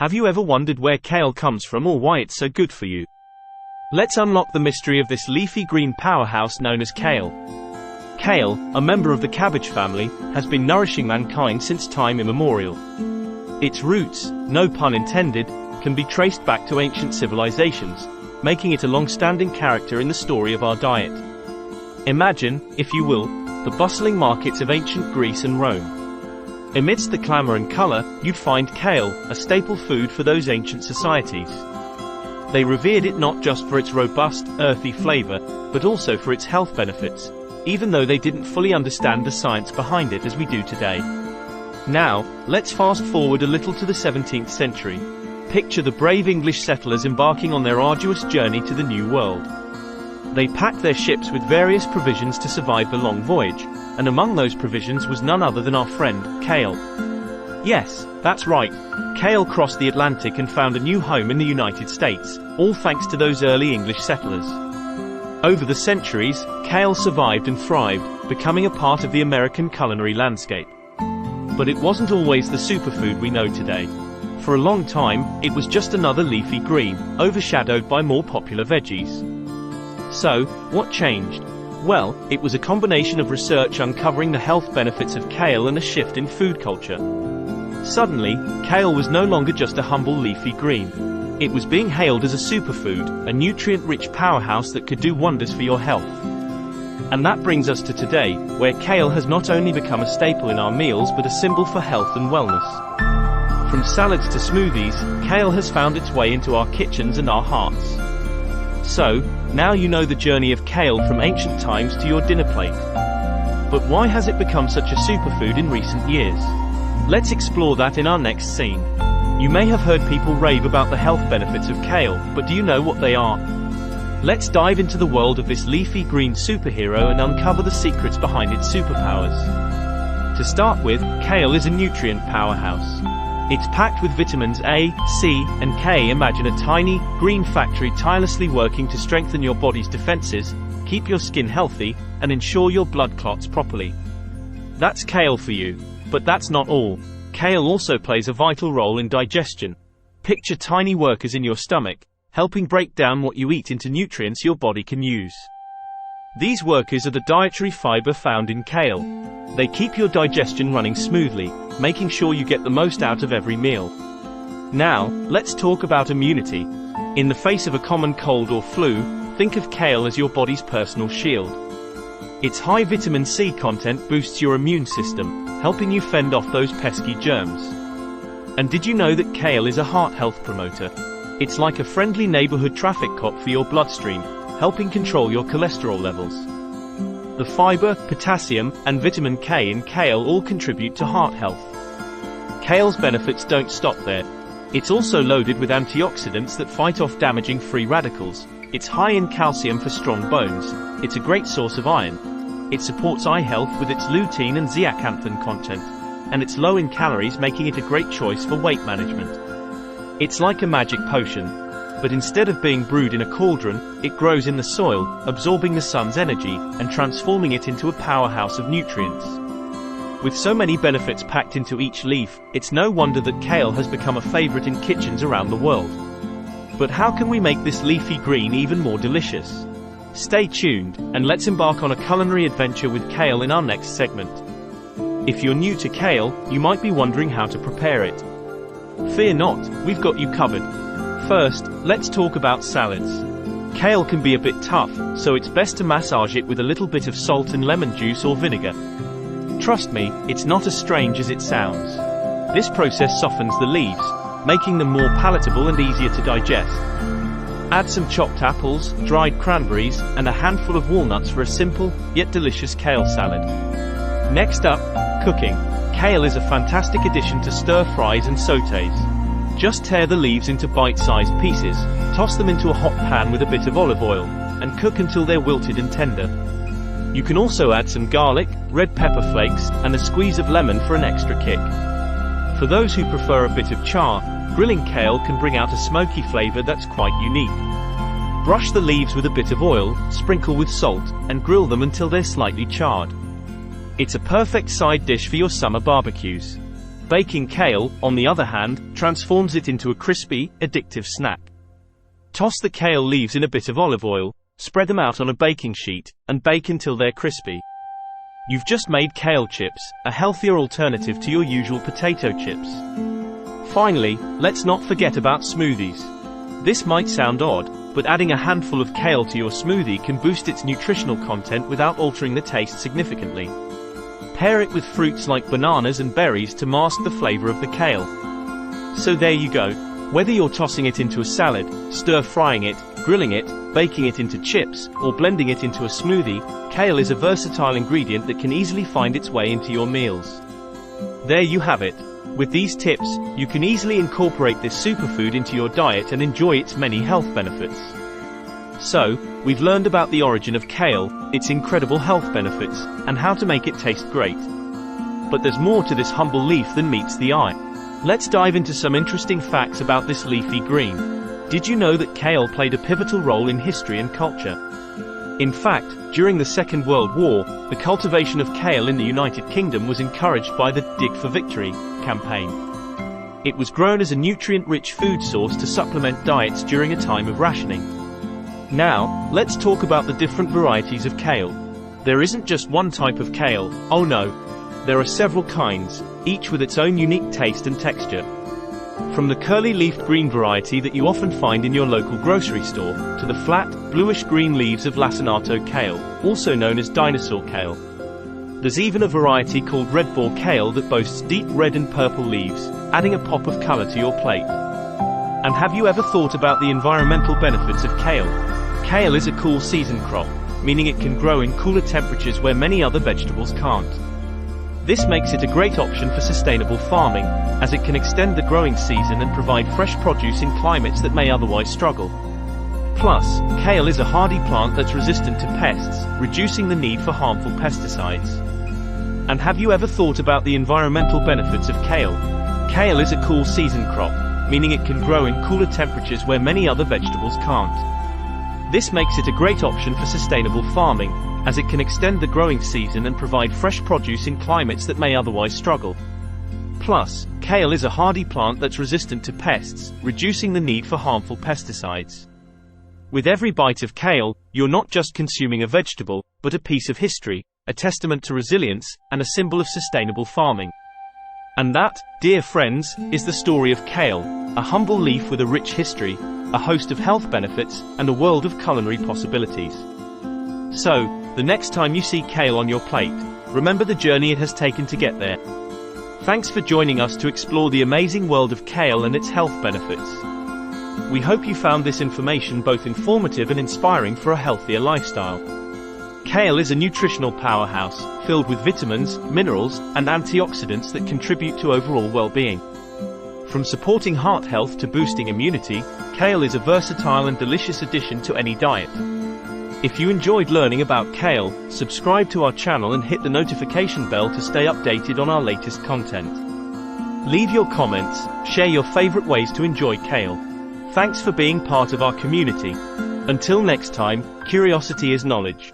Have you ever wondered where kale comes from or why it's so good for you? Let's unlock the mystery of this leafy green powerhouse known as kale. Kale, a member of the cabbage family, has been nourishing mankind since time immemorial. Its roots, no pun intended, can be traced back to ancient civilizations, making it a long-standing character in the story of our diet. Imagine, if you will, the bustling markets of ancient Greece and Rome. Amidst the clamor and color, you'd find kale, a staple food for those ancient societies. They revered it not just for its robust, earthy flavor, but also for its health benefits, even though they didn't fully understand the science behind it as we do today. Now, let's fast forward a little to the 17th century. Picture the brave English settlers embarking on their arduous journey to the New World. They packed their ships with various provisions to survive the long voyage, and among those provisions was none other than our friend, kale. Yes, that's right, kale crossed the Atlantic and found a new home in the United States, all thanks to those early English settlers. Over the centuries, kale survived and thrived, becoming a part of the American culinary landscape. But it wasn't always the superfood we know today. For a long time, it was just another leafy green, overshadowed by more popular veggies. So, what changed? Well, it was a combination of research uncovering the health benefits of kale and a shift in food culture. Suddenly, kale was no longer just a humble leafy green. It was being hailed as a superfood, a nutrient-rich powerhouse that could do wonders for your health. And that brings us to today, where kale has not only become a staple in our meals but a symbol for health and wellness. From salads to smoothies, kale has found its way into our kitchens and our hearts. So, now you know the journey of kale from ancient times to your dinner plate. But why has it become such a superfood in recent years? Let's explore that in our next scene. You may have heard people rave about the health benefits of kale, but do you know what they are? Let's dive into the world of this leafy green superhero and uncover the secrets behind its superpowers. To start with, kale is a nutrient powerhouse. It's packed with vitamins A, C, and K. Imagine a tiny, green factory tirelessly working to strengthen your body's defenses, keep your skin healthy, and ensure your blood clots properly. That's kale for you. But that's not all. Kale also plays a vital role in digestion. Picture tiny workers in your stomach, helping break down what you eat into nutrients your body can use. These workers are the dietary fiber found in kale. They keep your digestion running smoothly, making sure you get the most out of every meal. Now, let's talk about immunity. In the face of a common cold or flu, think of kale as your body's personal shield. Its high vitamin C content boosts your immune system, helping you fend off those pesky germs. And did you know that kale is a heart health promoter? It's like a friendly neighborhood traffic cop for your bloodstream, helping control your cholesterol levels. The fiber, potassium, and vitamin K in kale all contribute to heart health. Kale's benefits don't stop there. It's also loaded with antioxidants that fight off damaging free radicals. It's high in calcium for strong bones. It's a great source of iron. It supports eye health with its lutein and zeaxanthin content. And it's low in calories, making it a great choice for weight management. It's like a magic potion. But instead of being brewed in a cauldron, it grows in the soil, absorbing the sun's energy, and transforming it into a powerhouse of nutrients. With so many benefits packed into each leaf, it's no wonder that kale has become a favorite in kitchens around the world. But how can we make this leafy green even more delicious? Stay tuned, and let's embark on a culinary adventure with kale in our next segment. If you're new to kale, you might be wondering how to prepare it. Fear not, we've got you covered. First, let's talk about salads. Kale can be a bit tough, so it's best to massage it with a little bit of salt and lemon juice or vinegar. Trust me, it's not as strange as it sounds. This process softens the leaves, making them more palatable and easier to digest. Add some chopped apples, dried cranberries, and a handful of walnuts for a simple, yet delicious kale salad. Next up, cooking. Kale is a fantastic addition to stir-fries and sautés. Just tear the leaves into bite-sized pieces, toss them into a hot pan with a bit of olive oil, and cook until they're wilted and tender. You can also add some garlic, red pepper flakes, and a squeeze of lemon for an extra kick. For those who prefer a bit of char, grilling kale can bring out a smoky flavor that's quite unique. Brush the leaves with a bit of oil, sprinkle with salt, and grill them until they're slightly charred. It's a perfect side dish for your summer barbecues. Baking kale, on the other hand, transforms it into a crispy, addictive snack. Toss the kale leaves in a bit of olive oil, spread them out on a baking sheet, and bake until they're crispy. You've just made kale chips, a healthier alternative to your usual potato chips. Finally, let's not forget about smoothies. This might sound odd, but adding a handful of kale to your smoothie can boost its nutritional content without altering the taste significantly. Pair it with fruits like bananas and berries to mask the flavor of the kale. So there you go. Whether you're tossing it into a salad, stir-frying it, grilling it, baking it into chips, or blending it into a smoothie, kale is a versatile ingredient that can easily find its way into your meals. There you have it. With these tips, you can easily incorporate this superfood into your diet and enjoy its many health benefits. So, we've learned about the origin of kale, its incredible health benefits, and how to make it taste great. But there's more to this humble leaf than meets the eye. Let's dive into some interesting facts about this leafy green. Did you know that kale played a pivotal role in history and culture? In fact, during the Second World War, the cultivation of kale in the United Kingdom was encouraged by the Dig for Victory campaign. It was grown as a nutrient-rich food source to supplement diets during a time of rationing. Now, let's talk about the different varieties of kale. There isn't just one type of kale, oh no. There are several kinds, each with its own unique taste and texture. From the curly-leafed green variety that you often find in your local grocery store, to the flat, bluish-green leaves of lacinato kale, also known as dinosaur kale. There's even a variety called red ball kale that boasts deep red and purple leaves, adding a pop of color to your plate. And have you ever thought about the environmental benefits of kale? Kale is a cool season crop, meaning it can grow in cooler temperatures where many other vegetables can't. This makes it a great option for sustainable farming, as it can extend the growing season and provide fresh produce in climates that may otherwise struggle. Plus, kale is a hardy plant that's resistant to pests, reducing the need for harmful pesticides. And have you ever thought about the environmental benefits of kale? Kale is a cool season crop, meaning it can grow in cooler temperatures where many other vegetables can't. This makes it a great option for sustainable farming, as it can extend the growing season and provide fresh produce in climates that may otherwise struggle. Plus, kale is a hardy plant that's resistant to pests, reducing the need for harmful pesticides. With every bite of kale, you're not just consuming a vegetable, but a piece of history, a testament to resilience, and a symbol of sustainable farming. And that, dear friends, is the story of kale, a humble leaf with a rich history, a host of health benefits, and a world of culinary possibilities. So, the next time you see kale on your plate, remember the journey it has taken to get there. Thanks for joining us to explore the amazing world of kale and its health benefits. We hope you found this information both informative and inspiring for a healthier lifestyle. Kale is a nutritional powerhouse, filled with vitamins, minerals, and antioxidants that contribute to overall well-being. From supporting heart health to boosting immunity, kale is a versatile and delicious addition to any diet. If you enjoyed learning about kale, subscribe to our channel and hit the notification bell to stay updated on our latest content. Leave your comments, share your favorite ways to enjoy kale. Thanks for being part of our community. Until next time, curiosity is knowledge.